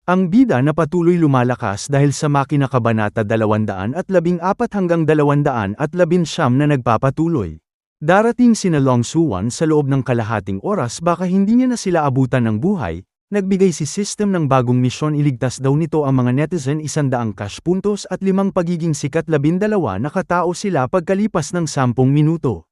Ang bida na patuloy lumalakas dahil sa Makina Kabanata 214 hanggang 219 na nagpapatuloy. Darating sina Long Suwan sa loob ng kalahating oras baka hindi niya na sila abutan ng buhay, nagbigay si system ng bagong misyon iligtas daw nito ang mga netizen 100 cash puntos at 5 pagiging sikat 12 na katao sila pagkalipas ng 10 minuto.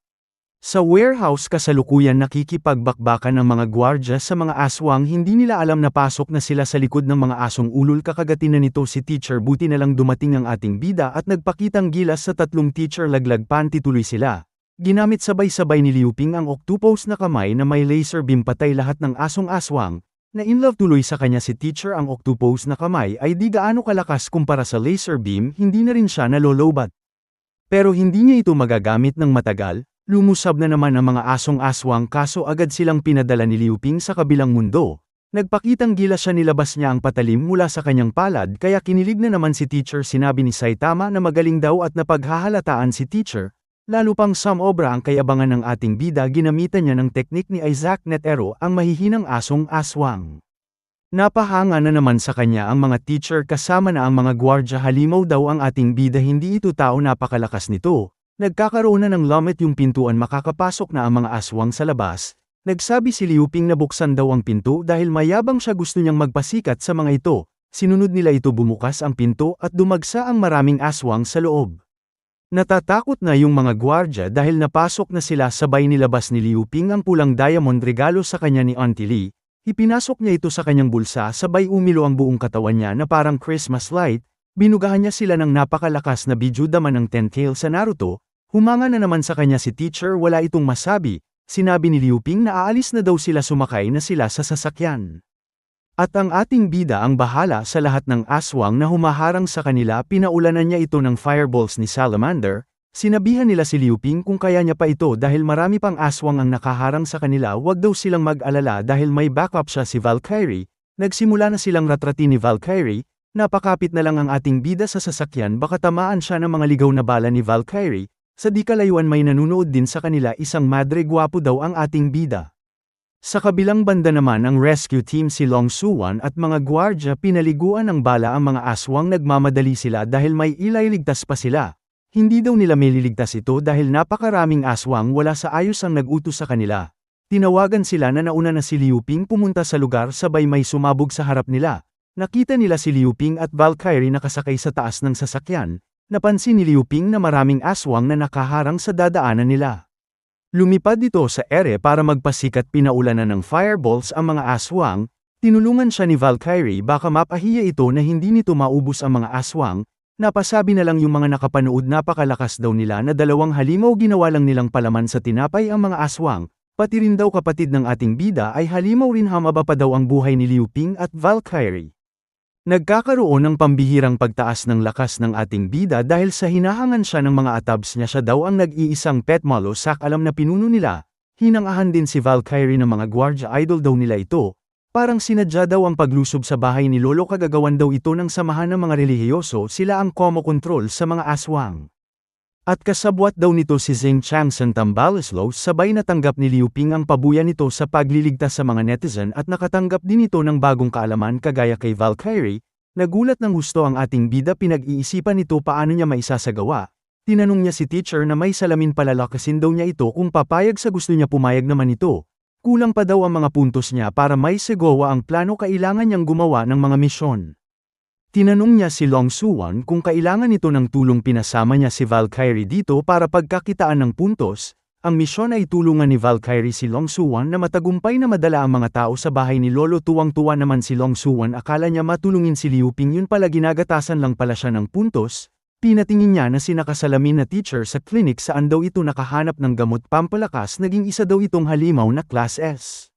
Sa warehouse kasalukuyan nakikipagbakbakan ng mga gwardya sa mga aswang hindi nila alam na pasok na sila sa likod ng mga asong ulol kakagatin na nito si teacher buti na lang dumating ang ating bida at nagpakitang gilas sa 3 teacher laglag panty tuloy sila. Ginamit sabay-sabay ni Liu Ping ang octopus na kamay na may laser beam patay lahat ng asong aswang, na in love tuloy sa kanya si teacher ang octopus na kamay ay di gaano kalakas kumpara sa laser beam hindi na rin siya nalolobat. Pero hindi niya ito magagamit ng matagal. Lumusab na naman ang mga asong aswang kaso agad silang pinadala ni Liu Ping sa kabilang mundo. Nagpakitang gilas siya nilabas niya ang patalim mula sa kanyang palad kaya kinilig na naman si teacher sinabi ni Saitama na magaling daw at napaghahalataan si teacher. Lalo pang sumobra ang kayabangan ng ating bida ginamitan niya ng teknik ni Isaac Netero ang mahihinang asong aswang. Napahanga na naman sa kanya ang mga teacher kasama na ang mga gwardya halimaw daw ang ating bida hindi ito tao napakalakas nito. Nagkakaroon na ng lamit yung pintuan makakapasok na ang mga aswang sa labas. Nagsabi si Liu Ping na buksan daw ang pinto dahil mayabang siya gusto niyang magpasikat sa mga ito. Sinunod nila ito bumukas ang pinto at dumagsa ang maraming aswang sa loob. Natatakot na yung mga gwardya dahil napasok na sila sabay nilabas ni Liu Ping ang pulang diamond regalo sa kanya ni Auntie Lee. Ipinasok niya ito sa kanyang bulsa sabay umilo ang buong katawan niya na parang Christmas light. Binugahan niya sila ng napakalakas na bijuda man ng 10 tail sa Naruto. Humanga na naman sa kanya si teacher wala itong masabi, sinabi ni Liu Ping na aalis na daw sila sumakay na sila sa sasakyan. At ang ating bida ang bahala sa lahat ng aswang na humaharang sa kanila pinaulanan niya ito ng fireballs ni Salamander, sinabihan nila si Liu Ping kung kaya niya pa ito dahil marami pang aswang ang nakaharang sa kanila wag daw silang mag-alala dahil may backup siya si Valkyrie, nagsimula na silang ratratin ni Valkyrie, napakapit na lang ang ating bida sa sasakyan baka tamaan siya ng mga ligaw na bala ni Valkyrie. Sa di kalayuan may nanunood din sa kanila isang madre gwapo daw ang ating bida. Sa kabilang banda naman ang rescue team si Long Suwan at mga gwardya pinaliguan ng bala ang mga aswang nagmamadali sila dahil may ilailigtas pa sila. Hindi daw nila maliligtas ito dahil napakaraming aswang wala sa ayos ang nag-utos sa kanila. Tinawagan sila na nauna na si Liu Ping pumunta sa lugar sabay may sumabog sa harap nila. Nakita nila si Liu Ping at Valkyrie nakasakay sa taas ng sasakyan. Napansin ni Liu Ping na maraming aswang na nakaharang sa dadaanan nila. Lumipad dito sa ere para magpasikat pinaulanan ng fireballs ang mga aswang, tinulungan siya ni Valkyrie baka mapahiya ito na hindi nito maubos ang mga aswang, napasabi na lang yung mga nakapanood napakalakas daw nila na 2 halimaw ginawa lang nilang palaman sa tinapay ang mga aswang, pati rin daw kapatid ng ating bida ay halimaw rin hamaba pa daw ang buhay ni Liu Ping at Valkyrie. Nagkakaroon ng pambihirang pagtaas ng lakas ng ating bida dahil sa hinahangan siya ng mga atabs niya siya daw ang nag-iisang pet malosak alam na pinuno nila, hinangahan din si Valkyrie ng mga gwardya idol daw nila ito, parang sinadya daw ang paglusob sa bahay ni Lolo kagagawan daw ito ng samahan ng mga relihiyoso sila ang komo-control sa mga aswang. At kasabwat daw nito si Zheng Changsan Tambalislo sabay natanggap ni Liu Ping ang pabuya nito sa pagliligtas sa mga netizen at nakatanggap din ito ng bagong kaalaman kagaya kay Valkyrie, nagulat ng husto ang ating bida pinag-iisipan nito paano niya maisasagawa, tinanong niya si teacher na may salamin palalakasin daw niya ito kung papayag sa gusto niya pumayag naman ito, kulang pa daw ang mga puntos niya para may segawa ang plano kailangan niyang gumawa ng mga misyon. Tinanong niya si Long Suwan kung kailangan nito ng tulong pinasama niya si Valkyrie dito para pagkakitaan ng puntos, ang misyon ay tulungan ni Valkyrie si Long Suwan na matagumpay na madala ang mga tao sa bahay ni Lolo tuwang-tuwa naman si Long Suwan akala niya matulungin si Liu Ping yun pala ginagatasan lang pala siya ng puntos, pinatingin niya na si nakasalamin na teacher sa clinic saan daw ito nakahanap ng gamot pampalakas naging isa daw itong halimaw na Class S.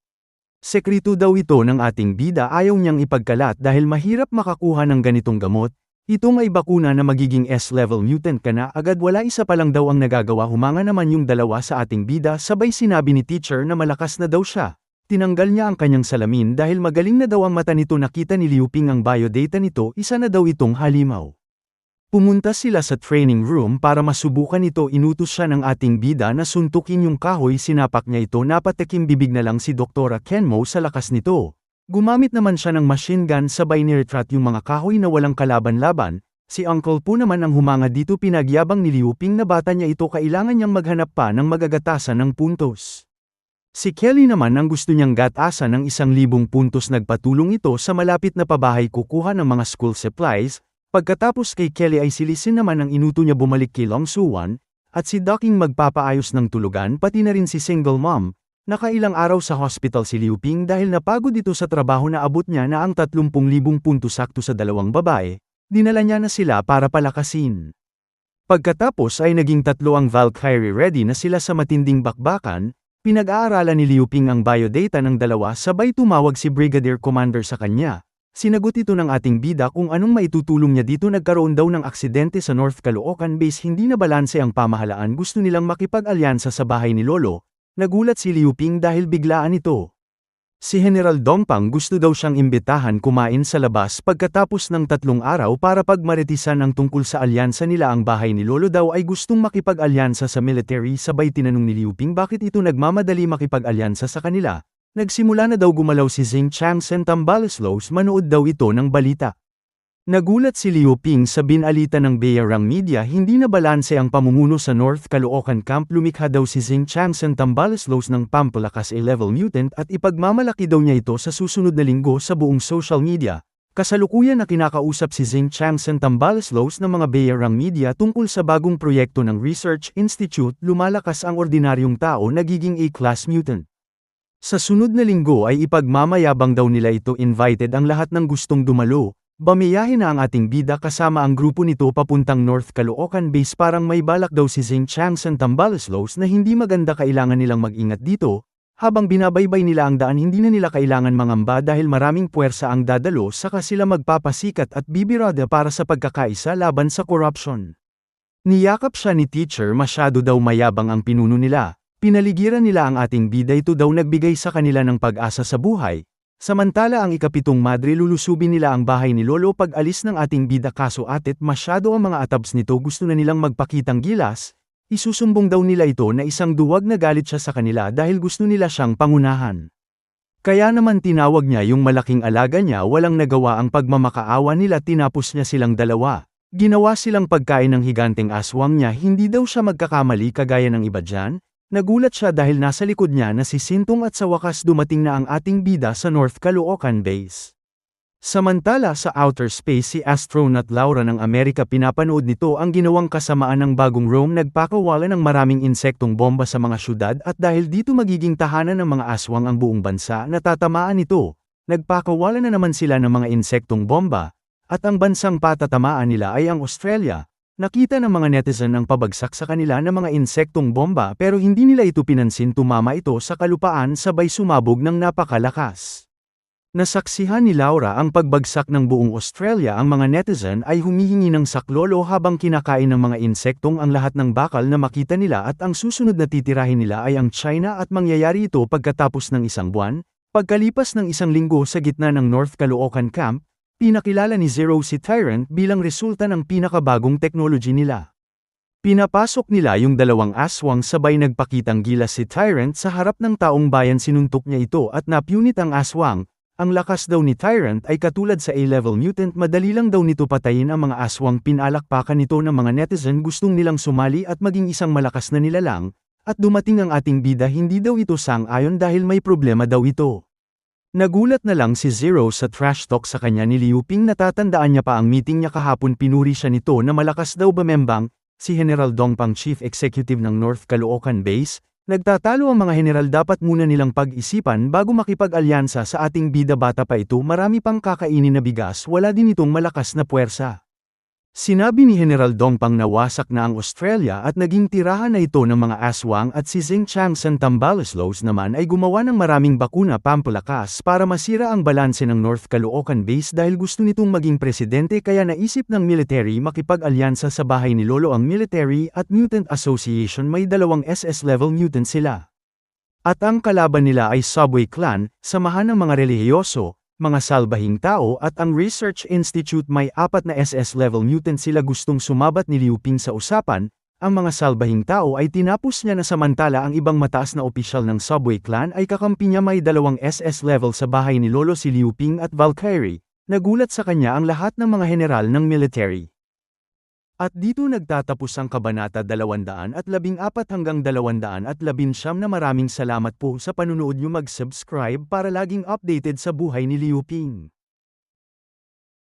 Sekreto daw ito ng ating bida ayaw niyang ipagkalat dahil mahirap makakuha ng ganitong gamot, ito may bakuna na magiging S-level mutant ka na agad wala isa pa lang daw ang nagagawa humanga naman yung dalawa sa ating bida sabay sinabi ni teacher na malakas na daw siya. Tinanggal niya ang kanyang salamin dahil magaling na daw ang mata nito nakita ni Liu Ping ang biodata nito isa na daw itong halimaw. Pumunta sila sa training room para masubukan ito inutos siya ng ating bida na suntukin yung kahoy sinapak niya ito napatikim bibig na lang si Doktora Kenmo sa lakas nito. Gumamit naman siya ng machine gun sabay niretrat yung mga kahoy na walang kalaban-laban. Si Uncle Po naman ang humanga dito, pinagyabang ni Liu Ping na bata niya ito, kailangan niyang maghanap pa ng magagatasan ng puntos. Si Kelly naman ang gusto niyang gatasan ng 1,000 puntos, nagpatulong ito sa malapit na pabahay kukuha ng mga school supplies. Pagkatapos kay Kelly ay si Lisin naman ang inuto niya bumalik kay Long Suwan, at si Docking magpapaayos ng tulugan, pati na rin si single mom. Nakailang araw sa hospital si Liu Ping dahil napagod ito sa trabaho na abot niya na ang 30,000 puntos sakto sa dalawang babae. Dinala niya na sila para palakasin. Pagkatapos ay naging 3 ang Valkyrie, ready na sila sa matinding bakbakan. Pinag-aaralan ni Liu Ping ang biodata ng dalawa sabay tumawag si Brigadier Commander sa kanya. Sinagot ito ng ating bida kung anong maitutulong niya dito. Nagkaroon daw ng aksidente sa North Caloocan Base, hindi na balanse ang pamahalaan, gusto nilang makipag-alyansa sa bahay ni Lolo. Nagulat si Liu Ping dahil biglaan ito. Si General Dongpang gusto daw siyang imbitahan kumain sa labas pagkatapos ng 3 araw para pagmaritisan ang tungkol sa alyansa nila. Ang bahay ni Lolo daw ay gustong makipag-alyansa sa military, sabay tinanong ni Liu Ping bakit ito nagmamadali makipag-alyansa sa kanila. Nagsimula na daw gumalaw si Xing Changsen Tambaloslos, manood daw ito ng balita. Nagulat si Liu Ping sa binalita ng Bearang Media, hindi na balanse ang pamumuno sa North Caloocan Camp. Lumikha daw si Xing Changsen Tambaloslos ng pampalakas A-level mutant at ipagmamalaki daw niya ito sa susunod na linggo sa buong social media. Kasalukuyan na kinakausap si Xing Changsen Tambaloslos ng mga Bearang Media tungkol sa bagong proyekto ng Research Institute. Lumalakas ang ordinaryong tao, nagiging A-class mutant. Sa sunod na linggo ay ipagmamayabang daw nila ito. Invited ang lahat ng gustong dumalo. Bamiyahin na ang ating bida kasama ang grupo nito papuntang North Caloocan Base. Parang may balak daw si Xing Changsen Tambaloslos na hindi maganda, kailangan nilang mag-ingat dito. Habang binabaybay nila ang daan, hindi na nila kailangan mangamba dahil maraming puwersa ang dadalo, saka sila magpapasikat at bibirada para sa pagkakaisa laban sa corruption. Niyakap siya ni teacher, masyado daw mayabang ang pinuno nila. Pinaligiran nila ang ating bida, ito daw nagbigay sa kanila ng pag-asa sa buhay. Samantala ang ikapitong madre, lulusubin nila ang bahay ni Lolo pag alis ng ating bida, kaso atit masyado ang mga atabs nito, gusto na nilang magpakitang gilas. Isusumbong daw nila ito na isang duwag, na galit siya sa kanila dahil gusto nila siyang pangunahan. Kaya naman tinawag niya yung malaking alaga niya, walang nagawa ang pagmamakaawa nila, tinapos niya silang dalawa. Ginawa silang pagkain ng higanteng aswang niya, hindi daw siya magkakamali kagaya ng iba dyan. Nagulat siya dahil nasa likod niya na si Sintong at sa wakas dumating na ang ating bida sa North Caloocan Base. Samantala sa outer space, si astronaut Laura ng Amerika, pinapanood nito ang ginawang kasamaan ng bagong Rome. Nagpakawala ng maraming insektong bomba sa mga syudad at dahil dito magiging tahanan ng mga aswang ang buong bansa, natatamaan ito. Nagpakawala na naman sila ng mga insektong bomba, at ang bansang patatamaan nila ay ang Australia. Nakita ng mga netizen ang pabagsak sa kanila ng mga insektong bomba pero hindi nila ito pinansin, tumama ito sa kalupaan sabay sumabog ng napakalakas. Nasaksihan ni Laura ang pagbagsak ng buong Australia. Ang mga netizen ay humihingi ng saklolo habang kinakain ng mga insektong ang lahat ng bakal na makita nila, at ang susunod na titirahin nila ay ang China, at mangyayari ito pagkatapos ng 1 buwan. Pagkalipas ng 1 linggo sa gitna ng North Caloocan Camp, pinakilala ni Zero si Tyrant bilang resulta ng pinakabagong technology nila. Pinapasok nila yung 2 aswang, sabay nagpakitang gilas si Tyrant sa harap ng taong bayan, sinuntok niya ito at napunit ang aswang. Ang lakas daw ni Tyrant ay katulad sa A-level mutant, madali lang daw nito patayin ang mga aswang. Pinalakpakan nito ng mga netizen, gustong nilang sumali at maging isang malakas na nilalang, at dumating ang ating bida, hindi daw ito sang-ayon dahil may problema daw ito. Nagulat na lang si Zero sa trash talk sa kanya ni Liu Ping. Natatandaan niya pa ang meeting niya kahapon, pinuri siya nito na malakas daw bumembang. Si General Dongpang, Chief Executive ng North Caloocan Base, nagtatalo ang mga general, dapat muna nilang pag-isipan bago makipag-alyansa sa ating bida, bata pa ito, marami pang kakainin na bigas, wala din itong malakas na puwersa. Sinabi ni General Dongpang na wasak na ang Australia at naging tirahan na ito ng mga aswang, at si Xing Changsen Tambaloslos naman ay gumawa ng maraming bakuna pampalakas para masira ang balanse ng North Caloocan Base dahil gusto nitong maging presidente, kaya naisip ng military makipag-alyansa sa bahay ni Lolo. Ang Military at Mutant Association, may 2 SS level mutant sila. At ang kalaban nila ay Subway Clan, samahan ng mga relihiyoso, mga salbahing tao, at ang Research Institute, may 4 na SS level mutant sila. Gustong sumabat ni Liu Ping sa usapan, ang mga salbahing tao ay tinapos niya na samantala ang ibang mataas na opisyal ng Subway Clan ay kakampi niya may 2 SS level sa bahay ni Lolo si Liu Ping at Valkyrie. Nagulat sa kanya ang lahat ng mga general ng military. At dito nagtatapos ang Kabanata 214 hanggang 219 na maraming salamat po sa panunood niyo mag-subscribe para laging updated sa buhay ni Liu Ping.